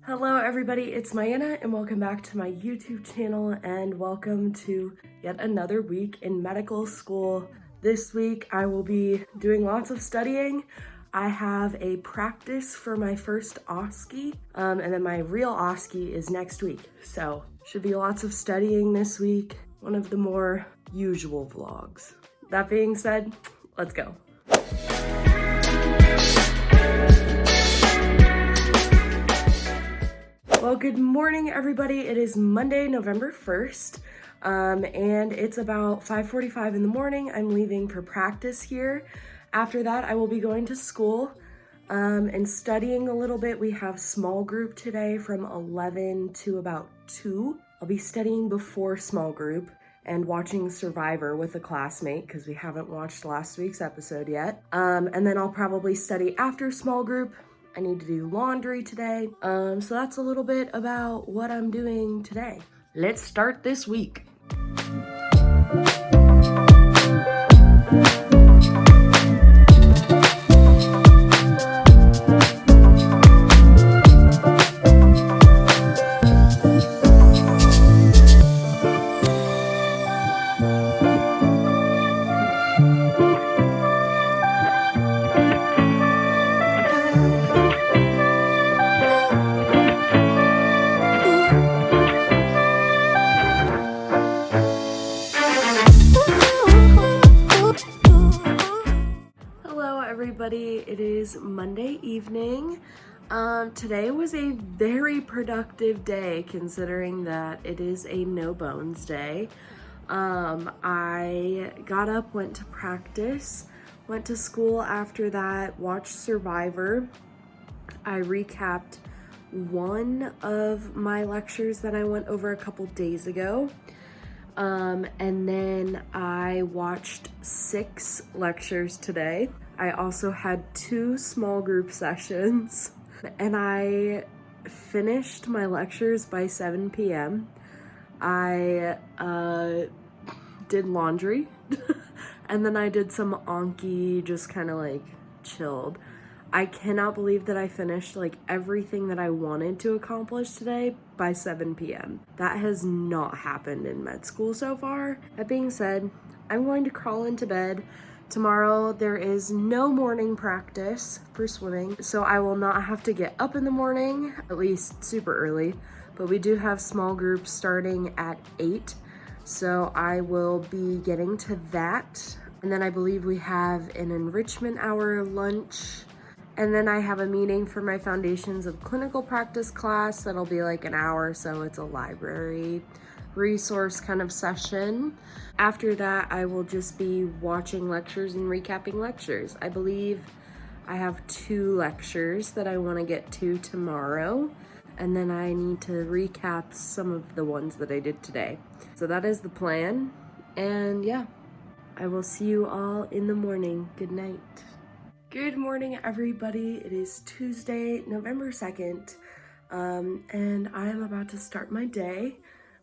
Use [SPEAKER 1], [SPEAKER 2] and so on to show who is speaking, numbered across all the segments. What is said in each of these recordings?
[SPEAKER 1] Hello everybody, it's Mayanna and welcome back to my YouTube channel and welcome to yet another week in medical school. This week I will be doing lots of studying. I have a practice for my first OSCE and then my real OSCE is next week. So should be lots of studying this week. One of the more usual vlogs. That being said, let's go. Well, good morning, everybody. It is Monday, November 1st, and it's about 5:45 in the morning. I'm leaving for practice here. After that, I will be going to school and studying a little bit. We have small group today from 11 to about 2. I'll be studying before small group and watching Survivor with a classmate because we haven't watched last week's episode yet. And then I'll probably study after small group. I need to do laundry today. So that's a little bit about what I'm doing today. Let's start this week. Everybody, it is Monday evening. Today was a very productive day considering that it is a no bones day. I got up, went to practice, went to school after that, watched Survivor. I recapped one of my lectures that I went over a couple days ago. And then I watched 6 lectures today. I also had 2 small group sessions and I finished my lectures by 7 p.m. I did laundry and then I did some Anki, just kind of like chilled. I cannot believe that I finished like everything that I wanted to accomplish today by 7 p.m. That has not happened in med school so far. That being said, I'm going to crawl into bed. Tomorrow there is no morning practice for swimming, so I will not have to get up in the morning, at least super early, but we do have small groups starting at 8, so I will be getting to that. And then I believe we have an enrichment hour lunch, and then I have a meeting for my Foundations of Clinical Practice class that'll be like an hour, so it's a library resource kind of session. After that, I will just be watching lectures and recapping lectures. I believe I have 2 lectures that I want to get to tomorrow, and then I need to recap some of the ones that I did today. So that is the plan, and yeah, I will see you all in the morning. Good night. Good morning, everybody. It is Tuesday, November 2nd, and I am about to start my day.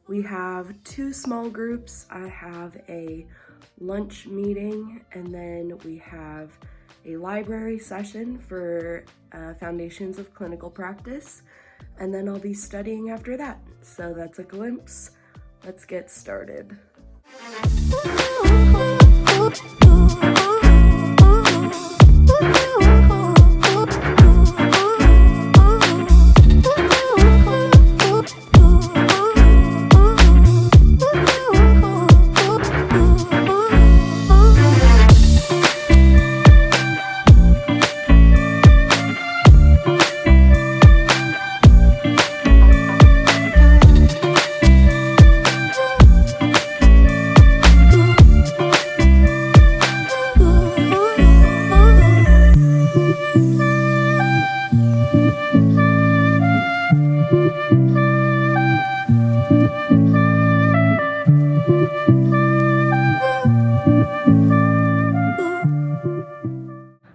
[SPEAKER 1] We have 2 small groups. I have a lunch meeting, and then we have a library session for Foundations of Clinical Practice, and then I'll be studying after that. So that's a glimpse. Let's get started.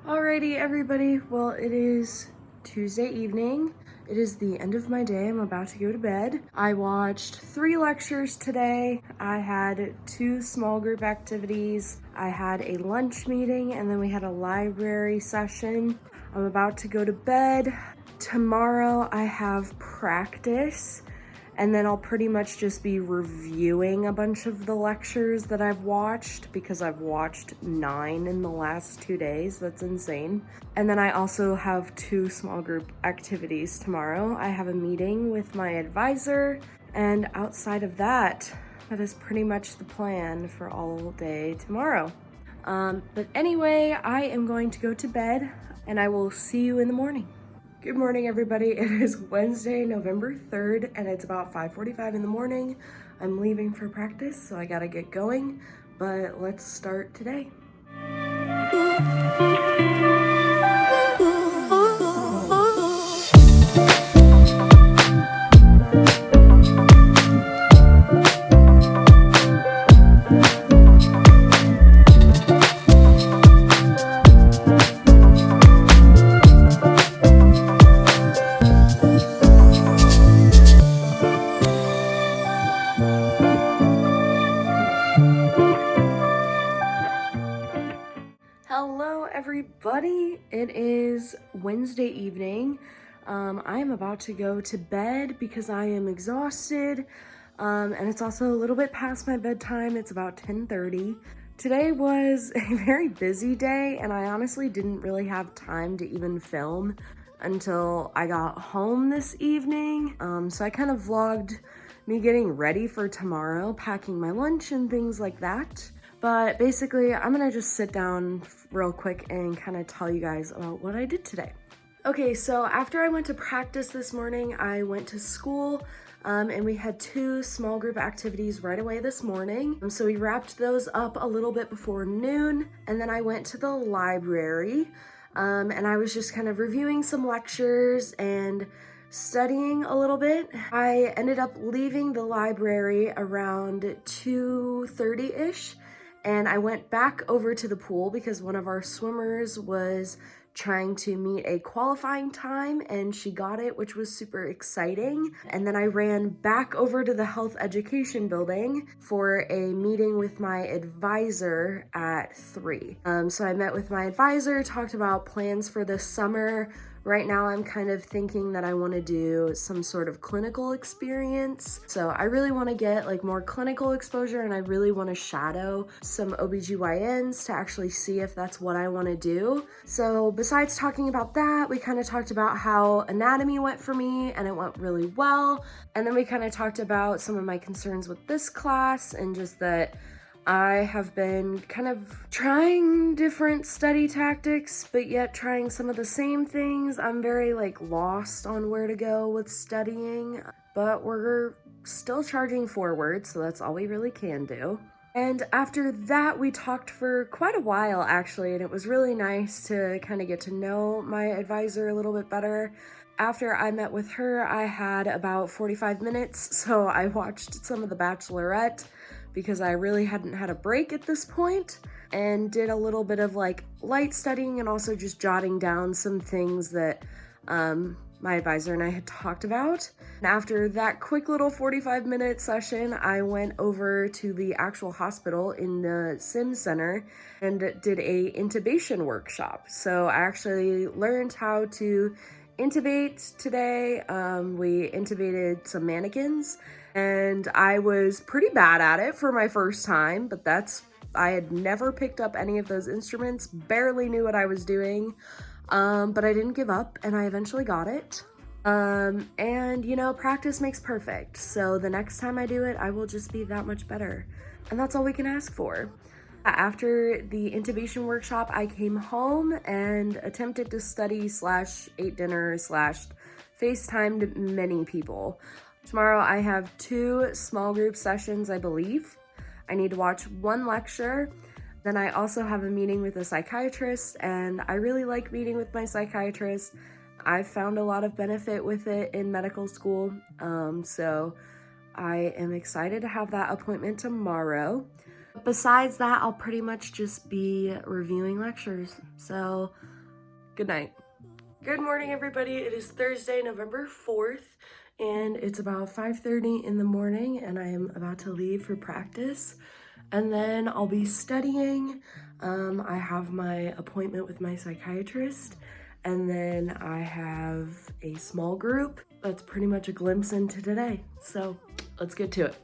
[SPEAKER 1] Alrighty, everybody. Well, it is Tuesday evening. It is the end of my day. I'm about to go to bed. I watched 3 lectures today. I had 2 small group activities. I had a lunch meeting, and then we had a library session. I'm about to go to bed. tomorrow I have practice, and then I'll pretty much just be reviewing a bunch of the lectures that I've watched, because I've watched 9 in the last 2 days. That's insane. And then I also have 2 small group activities tomorrow. I have a meeting with my advisor, and outside of that, that is pretty much the plan for all day tomorrow. But anyway, I am going to go to bed, and I will see you in the morning. Good morning, everybody. It is Wednesday, November 3rd, and it's about 5:45 in the morning. I'm leaving for practice, so I gotta get going, but let's start today. Hello everybody, it is Wednesday evening. I am about to go to bed because I am exhausted, and it's also a little bit past my bedtime. It's about 10:30. Today was a very busy day, and I honestly didn't really have time to even film until I got home this evening. So I kind of vlogged me getting ready for tomorrow, packing my lunch and things like that. But basically, I'm gonna just sit down real quick and kind of tell you guys about what I did today. Okay, so after I went to practice this morning, I went to school, and we had 2 small group activities right away this morning. So we wrapped those up a little bit before noon, and then I went to the library, and I was just kind of reviewing some lectures and studying a little bit. I ended up leaving the library around 2:30-ish. And I went back over to the pool because one of our swimmers was trying to meet a qualifying time, and she got it, which was super exciting. And then I ran back over to the health education building for a meeting with my advisor at 3. So I met with my advisor, talked about plans for this summer. Right now I'm kind of thinking that I want to do some sort of clinical experience. So I really want to get like more clinical exposure, and I really want to shadow some OBGYNs to actually see if that's what I want to do. So besides talking about that, we kind of talked about how anatomy went for me, and it went really well. And then we kind of talked about some of my concerns with this class, and just that I have been kind of trying different study tactics, but yet trying some of the same things. I'm very lost on where to go with studying, but we're still charging forward, so that's all we really can do. And after that, we talked for quite a while actually, and it was really nice to kind of get to know my advisor a little bit better. After I met with her, I had about 45 minutes, so I watched some of The Bachelorette because I really hadn't had a break at this point, and did a little bit of light studying and also just jotting down some things that my advisor and I had talked about. And after that quick little 45-minute session, I went over to the actual hospital in the Sim Center and did a intubation workshop. So I actually learned how to intubate today. We intubated some mannequins, and I was pretty bad at it for my first time, but I had never picked up any of those instruments, barely knew what I was doing, but I didn't give up, and I eventually got it. And you know, practice makes perfect, so the next time I do it, I will just be that much better, and that's all we can ask for. After the intubation workshop, I came home and attempted to study / ate dinner / FaceTimed many people. Tomorrow I have 2 small group sessions, I believe. I need to watch 1 lecture. Then I also have a meeting with a psychiatrist, and I really like meeting with my psychiatrist. I've found a lot of benefit with it in medical school, so I am excited to have that appointment tomorrow. Besides that, I'll pretty much just be reviewing lectures. So, good night. Good morning, everybody. It is Thursday, November 4th, and it's about 5:30 in the morning, and I am about to leave for practice. And then I'll be studying. I have my appointment with my psychiatrist And then I have a small group. That's pretty much a glimpse into today. So let's get to it.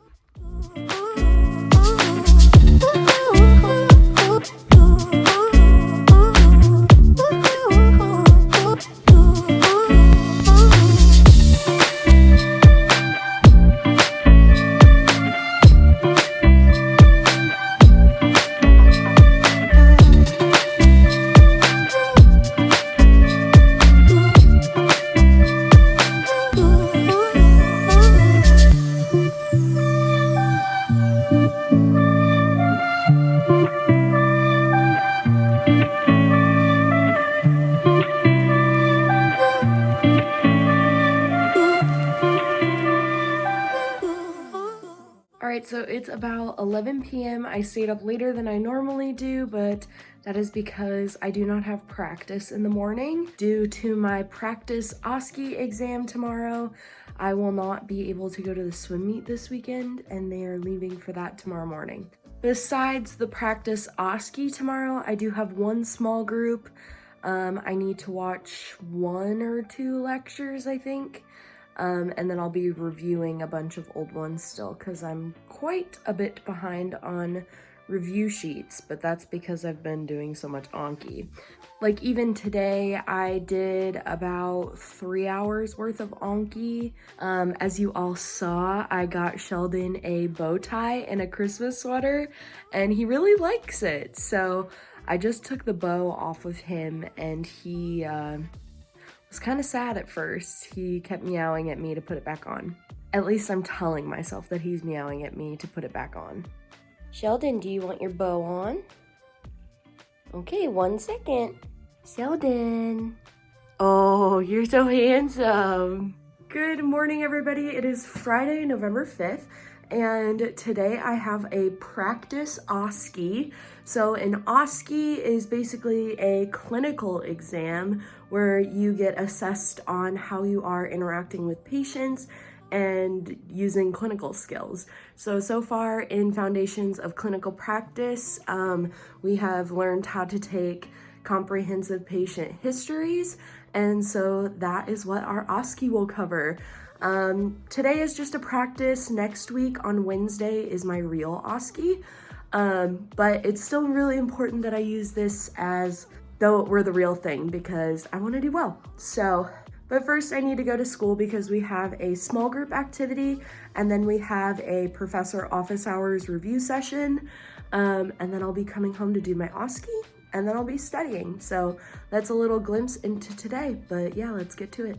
[SPEAKER 1] Alright, so it's about 11 p.m. I stayed up later than I normally do, but that is because I do not have practice in the morning. Due to my practice OSCE exam tomorrow, I will not be able to go to the swim meet this weekend, and they are leaving for that tomorrow morning. Besides the practice OSCE tomorrow, I do have one small group. I need to watch 1 or 2 lectures, I think. And then I'll be reviewing a bunch of old ones still because I'm quite a bit behind on review sheets, but that's because I've been doing so much Anki. Like even today, I did about 3 hours worth of Anki. As you all saw, I got Sheldon a bow tie and a Christmas sweater, and he really likes it. So I just took the bow off of him, and he was kind of sad at first. He kept meowing at me to put it back on. At least I'm telling myself that he's meowing at me to put it back on. Sheldon, do you want your bow on? Okay, 1 second. Sheldon. Oh, you're so handsome. Good morning, everybody. It is Friday, November 5th, and today I have a practice OSCE. So an OSCE is basically a clinical exam where you get assessed on how you are interacting with patients and using clinical skills. So far in Foundations of Clinical Practice, we have learned how to take comprehensive patient histories, and so that is what our OSCE will cover. Today is just a practice. Next week on Wednesday is my real OSCE, but it's still really important that I use this as though it were the real thing because I want to do well. But first I need to go to school because we have a small group activity, and then we have a professor office hours review session, and then I'll be coming home to do my OSCE, and then I'll be studying. So that's a little glimpse into today, but yeah, let's get to it.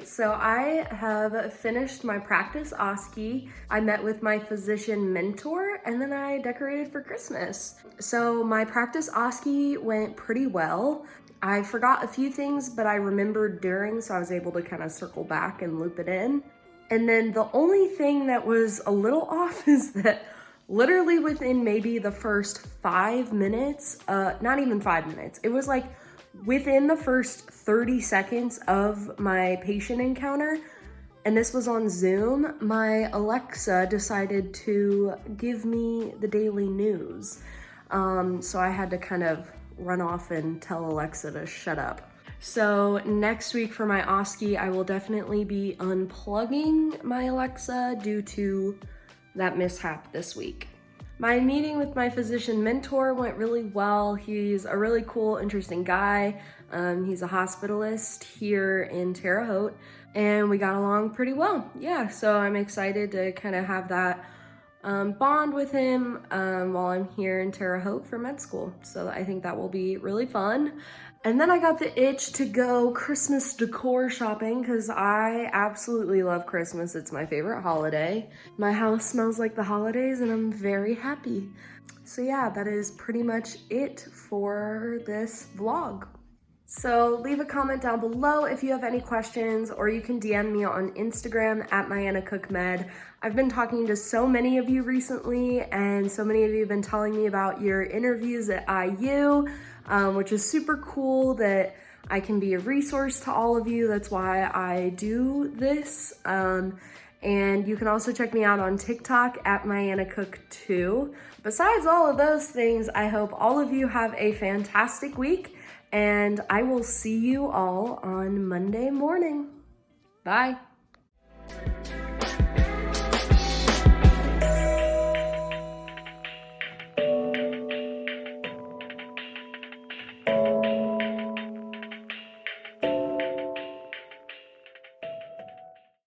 [SPEAKER 1] So I have finished my practice OSCE. I met with my physician mentor, and then I decorated for Christmas. So my practice OSCE went pretty well. I forgot a few things, but I remembered during, so I was able to kind of circle back and loop it in. And then the only thing that was a little off is that literally within maybe the first 5 minutes, not even 5 minutes, it was like within the first 30 seconds of my patient encounter, and this was on Zoom, my Alexa decided to give me the daily news. So I had to kind of run off and tell Alexa to shut up. So next week for my OSCE, I will definitely be unplugging my Alexa due to that mishap this week. My meeting with my physician mentor went really well. He's a really cool, interesting guy. He's a hospitalist here in Terre Haute, and we got along pretty well. Yeah, so I'm excited to kind of have that bond with him while I'm here in Terre Haute for med school. So I think that will be really fun. And then I got the itch to go Christmas decor shopping because I absolutely love Christmas. It's my favorite holiday. My house smells like the holidays and I'm very happy. So yeah, that is pretty much it for this vlog. So leave a comment down below if you have any questions, or you can DM me on Instagram at MyAnnaCookMed. I've been talking to so many of you recently, and so many of you have been telling me about your interviews at IU, which is super cool that I can be a resource to all of you. That's why I do this. And you can also check me out on TikTok at MyAnnaCook2. Besides all of those things, I hope all of you have a fantastic week, and I will see you all on Monday morning. Bye.